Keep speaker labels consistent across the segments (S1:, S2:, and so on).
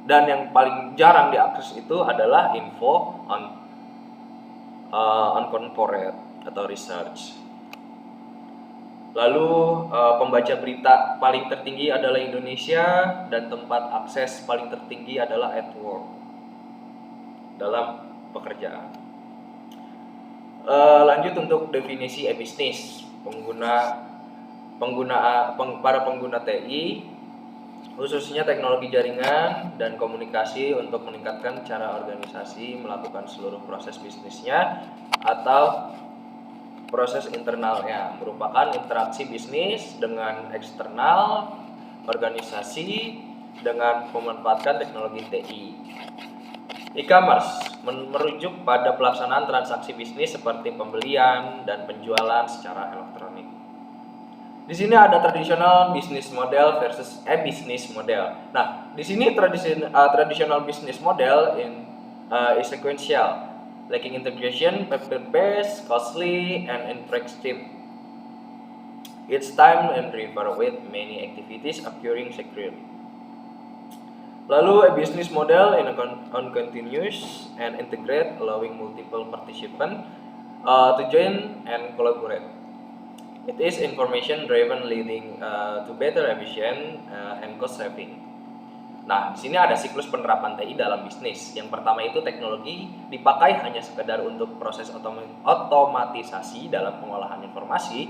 S1: dan yang paling jarang diakses itu adalah info on corporate atau research. Lalu pembaca berita paling tertinggi adalah Indonesia dan tempat akses paling tertinggi adalah at work, dalam pekerjaan. Lanjut untuk definisi e-bisnis. Para pengguna TI, khususnya teknologi jaringan dan komunikasi, untuk meningkatkan cara organisasi melakukan seluruh proses bisnisnya atau proses internalnya, merupakan interaksi bisnis dengan eksternal organisasi dengan memanfaatkan teknologi TI. E-commerce merujuk pada pelaksanaan transaksi bisnis seperti pembelian dan penjualan secara elektronik. Di sini ada traditional business model versus e-business model. Nah, di sini traditional business model is sequential, lacking integration, paper-based, costly, and ineffective. It's time and river with many activities occurring securely. Lalu a business model on continuous and integrate, allowing multiple participants to join and collaborate. It is information driven, leading to better efficient and cost saving. Nah, di sini ada siklus penerapan TI dalam bisnis. Yang pertama itu teknologi dipakai hanya sekedar untuk proses otomatisasi dalam pengolahan informasi.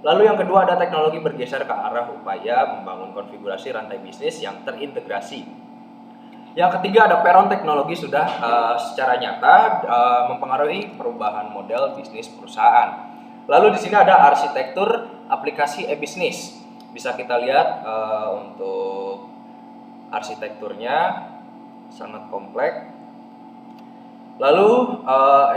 S1: Lalu yang kedua ada teknologi bergeser ke arah upaya membangun konfigurasi rantai bisnis yang terintegrasi. Yang ketiga ada peron teknologi sudah secara nyata mempengaruhi perubahan model bisnis perusahaan. Lalu di sini ada arsitektur aplikasi e-bisnis. Bisa kita lihat untuk arsitekturnya sangat kompleks. Lalu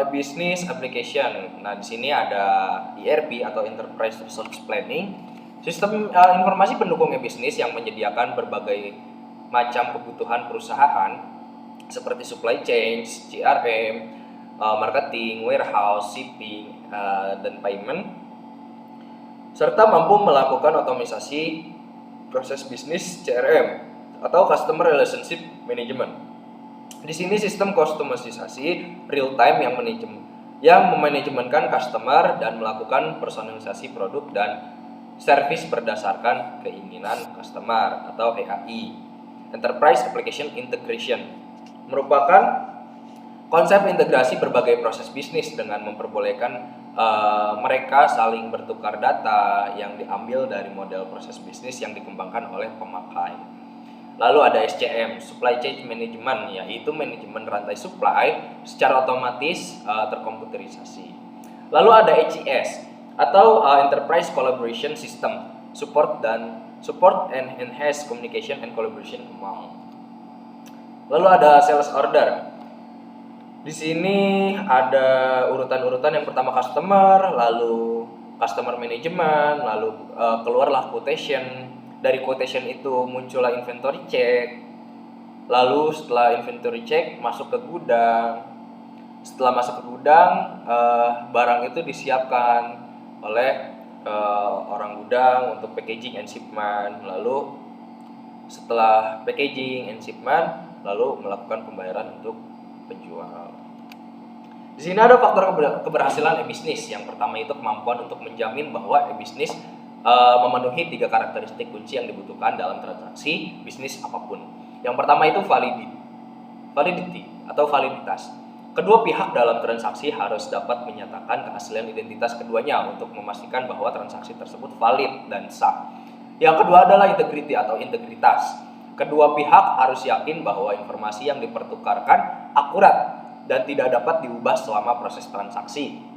S1: e-business application. Nah, di sini ada ERP atau Enterprise Resource Planning, sistem informasi pendukung e-business yang menyediakan berbagai macam kebutuhan perusahaan seperti supply chain, CRM, marketing, warehouse, shipping, dan payment, serta mampu melakukan otomatisasi proses bisnis CRM atau Customer Relationship Management. Di sini sistem kustomisasi real time yang memanajemenkan customer dan melakukan personalisasi produk dan service berdasarkan keinginan customer atau EAI. Enterprise Application Integration merupakan konsep integrasi berbagai proses bisnis dengan memperbolehkan mereka saling bertukar data yang diambil dari model proses bisnis yang dikembangkan oleh pemakai. Lalu ada SCM, Supply Chain Management, yaitu manajemen rantai supply secara otomatis terkomputerisasi. Lalu ada HCS atau Enterprise Collaboration System, support and enhance communication and collaboration among. Lalu ada Sales Order. Di sini ada urutan-urutan, yang pertama customer, lalu customer management, lalu keluarlah quotation. Dari quotation itu muncullah inventory check. Lalu setelah inventory check masuk ke gudang. Setelah masuk ke gudang, barang itu disiapkan oleh orang gudang untuk packaging and shipment. Lalu setelah packaging and shipment, lalu melakukan pembayaran untuk penjual. Di sini ada faktor keberhasilan e-bisnis. Yang pertama itu kemampuan untuk menjamin bahwa e-bisnis memenuhi 3 karakteristik kunci yang dibutuhkan dalam transaksi bisnis apapun. Yang pertama itu validity atau validitas. Kedua pihak dalam transaksi harus dapat menyatakan keaslian identitas keduanya untuk memastikan bahwa transaksi tersebut valid dan sah. Yang kedua adalah integrity atau integritas. Kedua pihak harus yakin bahwa informasi yang dipertukarkan akurat dan tidak dapat diubah selama proses transaksi.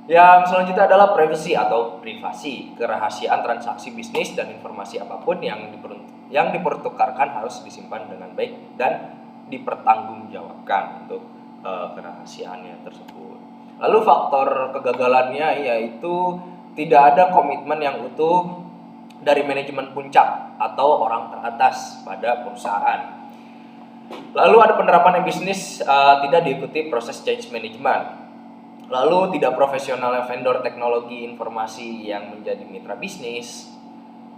S1: Yang selanjutnya adalah privacy atau privasi, kerahasiaan transaksi bisnis dan informasi apapun yang dipertukarkan harus disimpan dengan baik dan dipertanggungjawabkan untuk kerahasiaannya tersebut. Lalu faktor kegagalannya yaitu tidak ada komitmen yang utuh dari manajemen puncak atau orang teratas pada perusahaan. Lalu ada penerapan e-bisnis tidak diikuti proses change management. Lalu tidak profesionalnya vendor teknologi informasi yang menjadi mitra bisnis.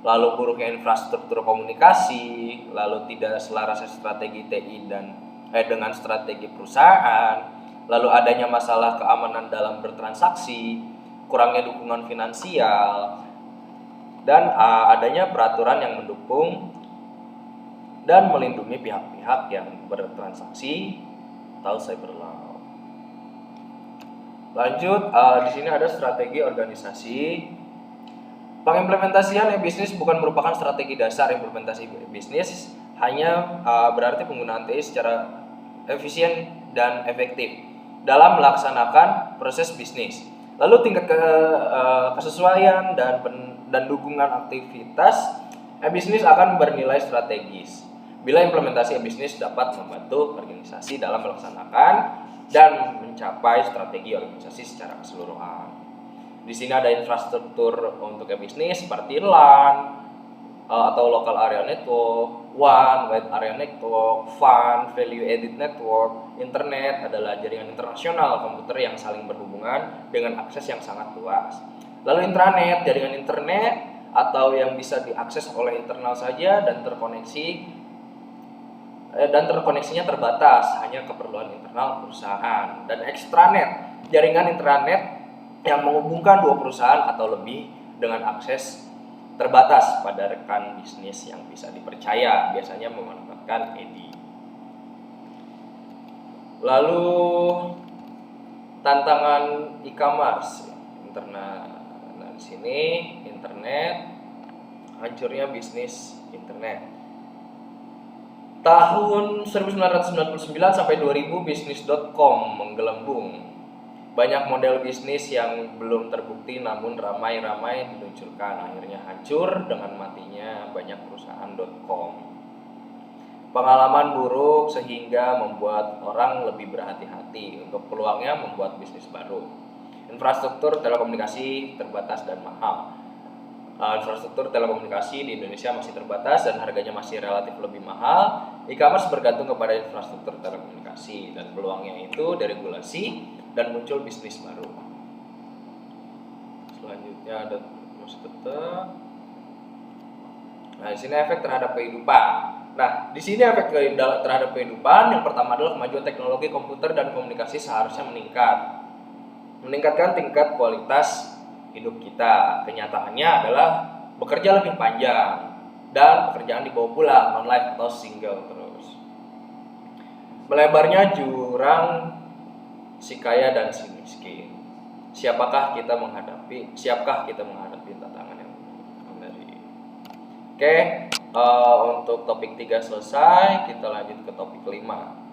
S1: lalu buruknya infrastruktur komunikasi, lalu tidak selarasnya strategi TI dengan strategi perusahaan, lalu adanya masalah keamanan dalam bertransaksi, kurangnya dukungan finansial, dan adanya peraturan yang mendukung dan melindungi pihak-pihak yang bertransaksi atau cyber law. Lanjut, di sini ada strategi organisasi. Pengimplementasian e-bisnis bukan merupakan strategi dasar implementasi bisnis, hanya berarti penggunaan TI secara efisien dan efektif dalam melaksanakan proses bisnis. Lalu tingkat kesesuaian dan dukungan aktivitas e-bisnis akan bernilai strategis bila implementasi e-bisnis dapat membantu organisasi dalam melaksanakan dan mencapai strategi organisasi secara keseluruhan. Di sini ada infrastruktur untuk e-bisnis seperti LAN atau Local Area Network, WAN, Wide Area Network, FAN, Value Added Network, Internet adalah jaringan internasional komputer yang saling berhubungan dengan akses yang sangat luas. Lalu intranet, jaringan internet atau yang bisa diakses oleh internal saja dan terkoneksinya terbatas, hanya keperluan internal perusahaan. Dan extranet, jaringan intranet yang menghubungkan dua perusahaan atau lebih dengan akses terbatas pada rekan bisnis yang bisa dipercaya, biasanya memanfaatkan EDI. Lalu tantangan e-commerce internet. Nah, di sini internet, hancurnya bisnis internet. Tahun 1999 sampai 2000 bisnis.com menggelembung. Banyak model bisnis yang belum terbukti namun ramai-ramai diluncurkan, akhirnya hancur dengan matinya banyak perusahaan.com. Pengalaman buruk sehingga membuat orang lebih berhati-hati untuk peluangnya membuat bisnis baru. Infrastruktur telekomunikasi terbatas dan mahal. Infrastruktur telekomunikasi di Indonesia masih terbatas dan harganya masih relatif lebih mahal. E-commerce bergantung kepada infrastruktur telekomunikasi dan peluangnya itu deregulasi dan muncul bisnis baru. Selanjutnya ada masih tetap. Nah, di sini efek terhadap kehidupan. Nah, di sini efek terhadap kehidupan yang pertama adalah kemajuan teknologi komputer dan komunikasi seharusnya meningkatkan tingkat kualitas hidup kita. Kenyataannya adalah bekerja lebih panjang dan pekerjaan dibawa pulang, non-life atau single terus. Melebarnya jurang si kaya dan si miskin. Siapkah kita menghadapi tantangan yang dari? Oke, untuk topik 3 selesai, kita lanjut ke topik 5.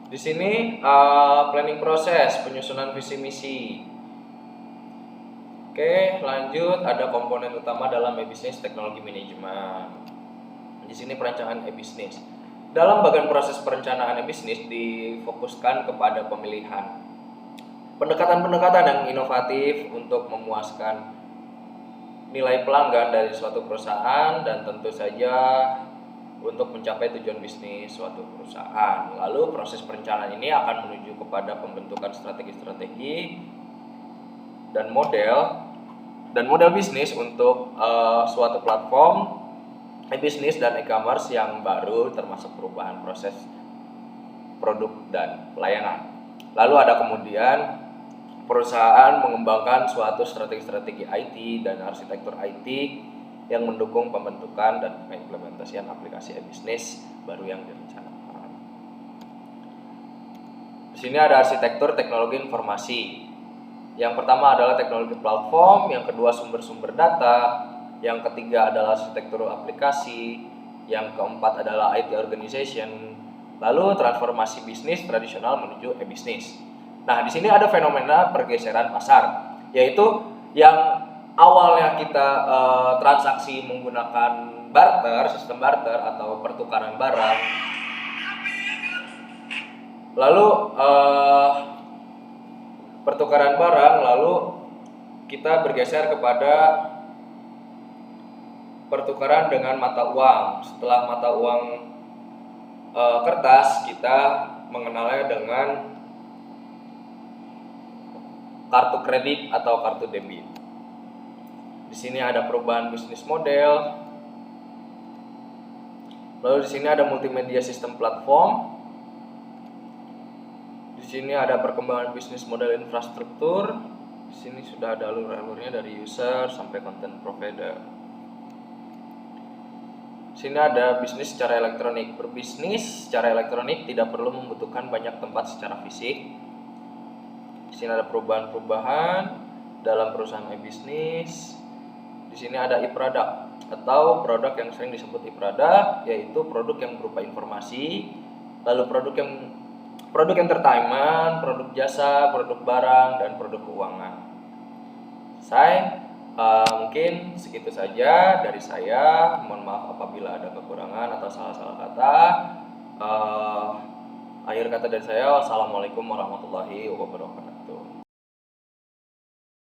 S1: Di sini planning proses, penyusunan visi misi. Oke, lanjut ada komponen utama dalam e-bisnis, teknologi manajemen. Di sini perencanaan e-bisnis. Dalam bagian proses perencanaan e-bisnis difokuskan kepada pemilihan pendekatan-pendekatan yang inovatif untuk memuaskan nilai pelanggan dari suatu perusahaan dan tentu saja untuk mencapai tujuan bisnis suatu perusahaan. Lalu proses perencanaan ini akan menuju kepada pembentukan strategi-strategi dan model bisnis untuk suatu platform e-bisnis dan e-commerce yang baru, termasuk perubahan proses produk dan pelayanan. Lalu ada kemudian perusahaan mengembangkan suatu strategi-strategi IT dan arsitektur IT yang mendukung pembentukan dan pengimplementasian aplikasi e-bisnis baru yang direncanakan. Di sini ada arsitektur teknologi informasi. Yang pertama adalah teknologi platform, yang kedua sumber-sumber data, yang ketiga adalah arsitektur aplikasi, yang keempat adalah IT organization, lalu transformasi bisnis tradisional menuju e-bisnis. Nah, di sini ada fenomena pergeseran pasar, yaitu yang awalnya kita transaksi menggunakan sistem barter atau pertukaran barang, lalu kita bergeser kepada pertukaran dengan mata uang. Setelah mata uang kertas, kita mengenalnya dengan kartu kredit atau kartu debit. Di sini ada perubahan bisnis model. Lalu di sini ada multimedia sistem platform. Di sini ada perkembangan bisnis model infrastruktur. Di sini sudah ada alur-alurnya dari user sampai content provider. Di sini ada bisnis secara elektronik. Berbisnis secara elektronik tidak perlu membutuhkan banyak tempat secara fisik. Di sini ada perubahan-perubahan dalam perusahaan e-bisnis. Di sini ada e-product atau produk yang sering disebut e-product, yaitu produk yang berupa informasi, lalu produk entertainment, produk jasa, produk barang, dan produk keuangan. Mungkin segitu saja dari saya. Mohon maaf apabila ada kekurangan atau salah-salah kata. Akhir kata dari saya, wassalamualaikum warahmatullahi wabarakatuh.